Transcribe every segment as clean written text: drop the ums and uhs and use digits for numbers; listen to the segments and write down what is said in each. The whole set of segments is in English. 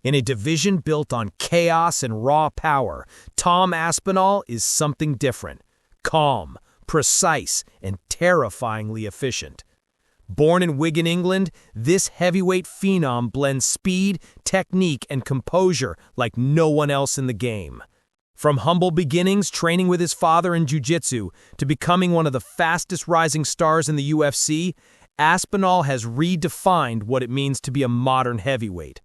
In a division built on chaos and raw power, Tom Aspinall is something different. Calm, precise, and terrifyingly efficient. Born in Wigan, England, this heavyweight phenom blends speed, technique, and composure like no one else in the game. From humble beginnings training with his father in jiu-jitsu to becoming one of the fastest rising stars in the UFC, Aspinall has redefined what it means to be a modern heavyweight.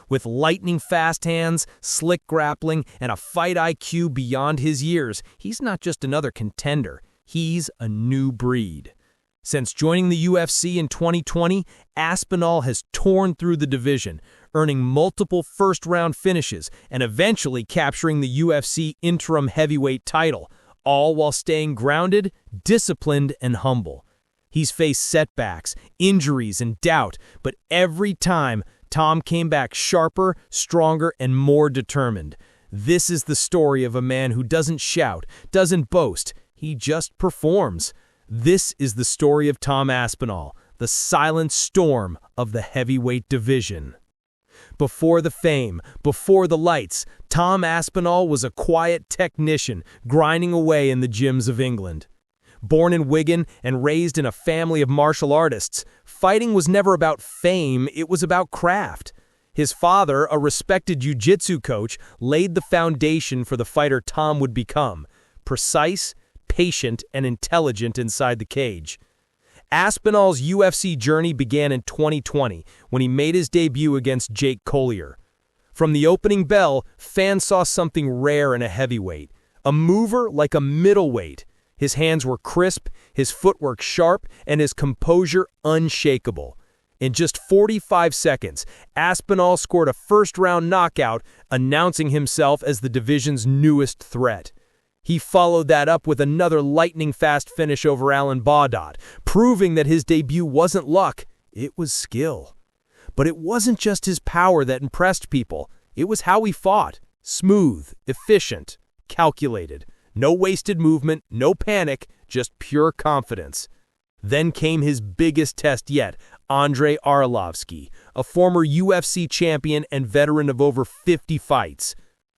With lightning-fast hands, slick grappling, and a fight IQ beyond his years, he's not just another contender, he's a new breed. Since joining the UFC in 2020, Aspinall has torn through the division, earning multiple first-round finishes and eventually capturing the UFC interim heavyweight title, all while staying grounded, disciplined, and humble. He's faced setbacks, injuries, and doubt, but every time, Tom came back sharper, stronger, and more determined. This is the story of a man who doesn't shout, doesn't boast, he just performs. This is the story of Tom Aspinall, the silent storm of the heavyweight division. Before the fame, before the lights, Tom Aspinall was a quiet technician grinding away in the gyms of England. Born in Wigan and raised in a family of martial artists, fighting was never about fame, it was about craft. His father, a respected jiu-jitsu coach, laid the foundation for the fighter Tom would become, precise, patient, and intelligent inside the cage. Aspinall's UFC journey began in 2020 when he made his debut against Jake Collier. From the opening bell, fans saw something rare in a heavyweight, a mover like a middleweight. His hands were crisp, his footwork sharp, and his composure unshakable. In just 45 seconds, Aspinall scored a first-round knockout, announcing himself as the division's newest threat. He followed that up with another lightning-fast finish over Alan Baudot, proving that his debut wasn't luck, it was skill. But it wasn't just his power that impressed people, it was how he fought. Smooth, efficient, calculated. No wasted movement, no panic, just pure confidence. Then came his biggest test yet, Andrei Arlovski, a former UFC champion and veteran of over 50 fights.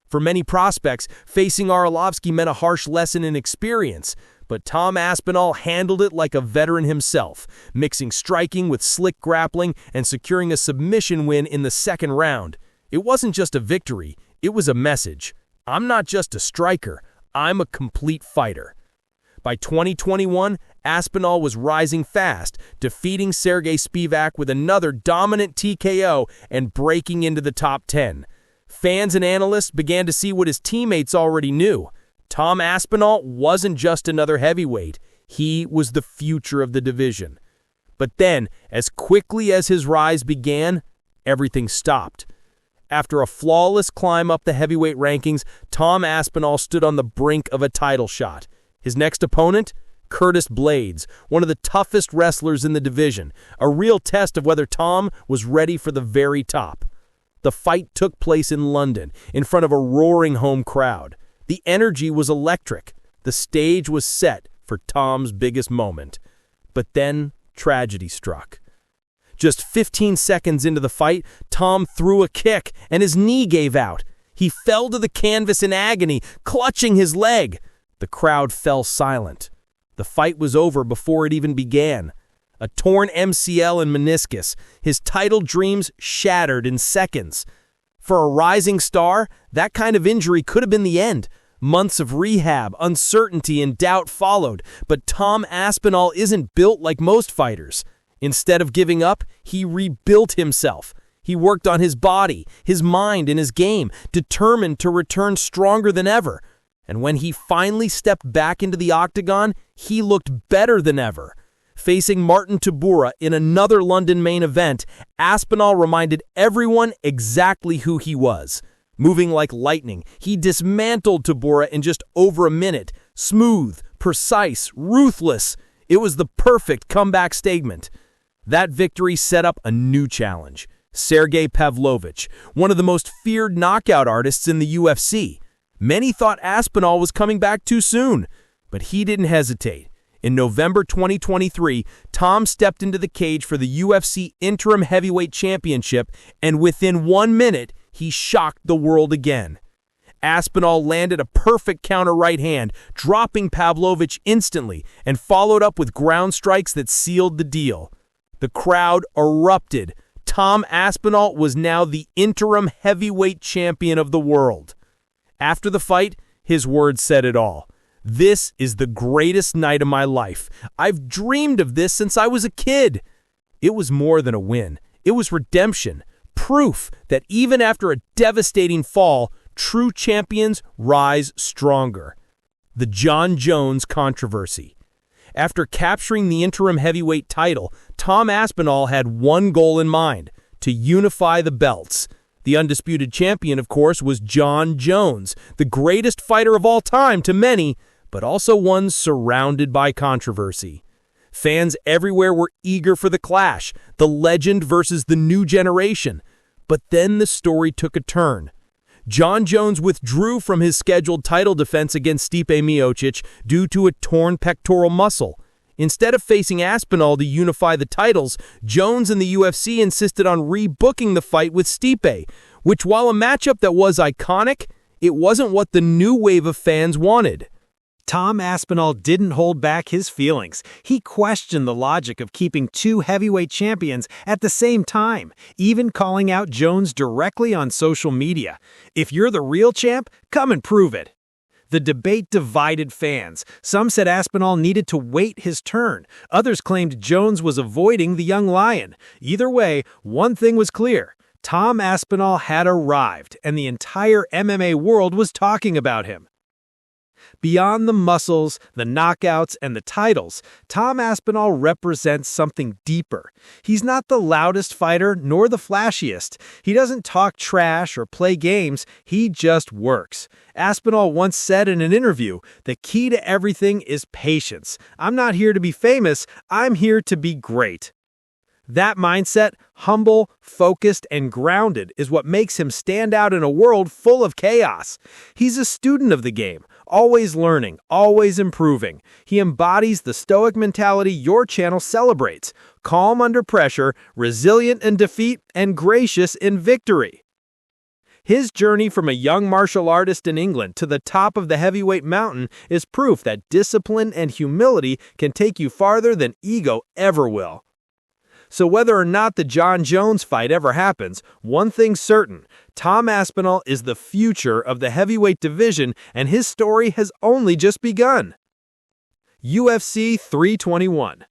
For many prospects, facing Arlovski meant a harsh lesson in experience, but Tom Aspinall handled it like a veteran himself, mixing striking with slick grappling and securing a submission win in the second round. It wasn't just a victory, it was a message. I'm not just a striker, I'm a complete fighter. By 2021, Aspinall was rising fast, defeating Sergei Pavlovich with another dominant TKO and breaking into the top 10. Fans and analysts began to see what his teammates already knew. Tom Aspinall wasn't just another heavyweight, he was the future of the division. But then, as quickly as his rise began, everything stopped. After a flawless climb up the heavyweight rankings, Tom Aspinall stood on the brink of a title shot. His next opponent? Curtis Blaydes, one of the toughest wrestlers in the division, a real test of whether Tom was ready for the very top. The fight took place in London, in front of a roaring home crowd. The energy was electric. The stage was set for Tom's biggest moment. But then, tragedy struck. Just 15 seconds into the fight, Tom threw a kick, and his knee gave out. He fell to the canvas in agony, clutching his leg. The crowd fell silent. The fight was over before it even began. A torn MCL and meniscus, his title dreams shattered in seconds. For a rising star, that kind of injury could have been the end. Months of rehab, uncertainty, and doubt followed, but Tom Aspinall isn't built like most fighters. Instead of giving up, he rebuilt himself. He worked on his body, his mind, and his game, determined to return stronger than ever. And when he finally stepped back into the octagon, he looked better than ever. Facing Martin Tybura in another London main event, Aspinall reminded everyone exactly who he was. Moving like lightning, he dismantled Tybura in just over a minute. Smooth, precise, ruthless. It was the perfect comeback statement. That victory set up a new challenge. Sergei Pavlovich, one of the most feared knockout artists in the UFC. Many thought Aspinall was coming back too soon, but he didn't hesitate. In November 2023, Tom stepped into the cage for the UFC Interim Heavyweight Championship, and within 1 minute, he shocked the world again. Aspinall landed a perfect counter right hand, dropping Pavlovich instantly, and followed up with ground strikes that sealed the deal. The crowd erupted. Tom Aspinall was now the interim heavyweight champion of the world. After the fight, his words said it all. "This is the greatest night of my life. I've dreamed of this since I was a kid." It was more than a win. It was redemption, proof that even after a devastating fall, true champions rise stronger. The Jon Jones controversy. After capturing the interim heavyweight title, Tom Aspinall had one goal in mind: to unify the belts. The undisputed champion, of course, was Jon Jones, the greatest fighter of all time to many, but also one surrounded by controversy. Fans everywhere were eager for the clash, the legend versus the new generation. But then the story took a turn. Jon Jones withdrew from his scheduled title defense against Stipe Miocic due to a torn pectoral muscle. Instead of facing Aspinall to unify the titles, Jones and the UFC insisted on rebooking the fight with Stipe, which, while a matchup that was iconic, it wasn't what the new wave of fans wanted. Tom Aspinall didn't hold back his feelings. He questioned the logic of keeping two heavyweight champions at the same time, even calling out Jones directly on social media. "If you're the real champ, come and prove it." The debate divided fans. Some said Aspinall needed to wait his turn. Others claimed Jones was avoiding the young lion. Either way, one thing was clear: Tom Aspinall had arrived, and the entire MMA world was talking about him. Beyond the muscles, the knockouts, and the titles, Tom Aspinall represents something deeper. He's not the loudest fighter nor the flashiest. He doesn't talk trash or play games, he just works. Aspinall once said in an interview, "The key to everything is patience. I'm not here to be famous, I'm here to be great." That mindset, humble, focused, and grounded, is what makes him stand out in a world full of chaos. He's a student of the game, always learning, always improving. He embodies the stoic mentality your channel celebrates: calm under pressure, resilient in defeat, and gracious in victory. His journey from a young martial artist in England to the top of the heavyweight mountain is proof that discipline and humility can take you farther than ego ever will. So whether or not the Jon Jones fight ever happens, one thing's certain: Tom Aspinall is the future of the heavyweight division, and his story has only just begun. UFC 321.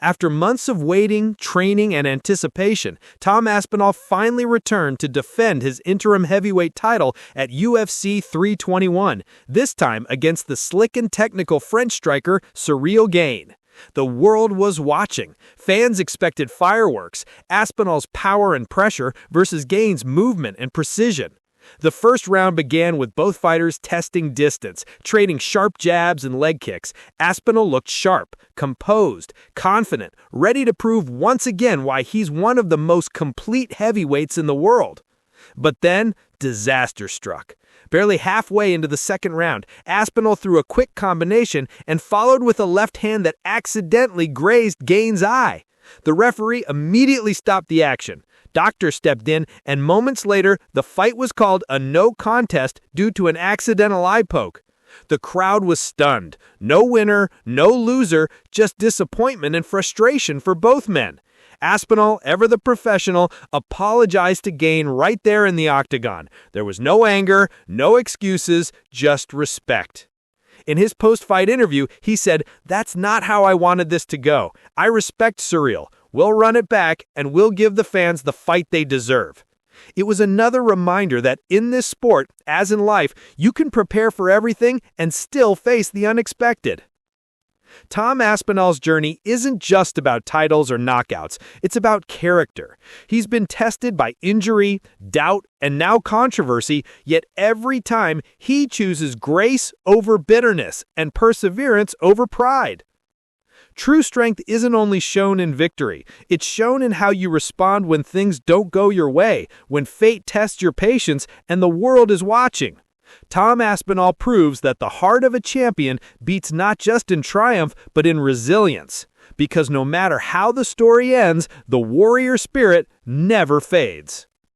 After months of waiting, training, and anticipation, Tom Aspinall finally returned to defend his interim heavyweight title at UFC 321, this time against the slick and technical French striker Ciryl Gane. The world was watching. Fans expected fireworks: Aspinall's power and pressure versus Gane's movement and precision. The first round began with both fighters testing distance, trading sharp jabs and leg kicks. Aspinall looked sharp, composed, confident, ready to prove once again why he's one of the most complete heavyweights in the world. But then, disaster struck. Barely halfway into the second round, Aspinall threw a quick combination and followed with a left hand that accidentally grazed Gane's eye. The referee immediately stopped the action. Doctors stepped in, and moments later, the fight was called a no contest due to an accidental eye poke. The crowd was stunned. No winner, no loser, just disappointment and frustration for both men. Aspinall, ever the professional, apologized to Gane right there in the octagon. There was no anger, no excuses, just respect. In his post-fight interview, he said, "That's not how I wanted this to go. I respect Ciryl. We'll run it back, and we'll give the fans the fight they deserve." It was another reminder that in this sport, as in life, you can prepare for everything and still face the unexpected. Tom Aspinall's journey isn't just about titles or knockouts, it's about character. He's been tested by injury, doubt, and now controversy, yet every time he chooses grace over bitterness and perseverance over pride. True strength isn't only shown in victory, it's shown in how you respond when things don't go your way, when fate tests your patience and the world is watching. Tom Aspinall proves that the heart of a champion beats not just in triumph, but in resilience. Because no matter how the story ends, the warrior spirit never fades.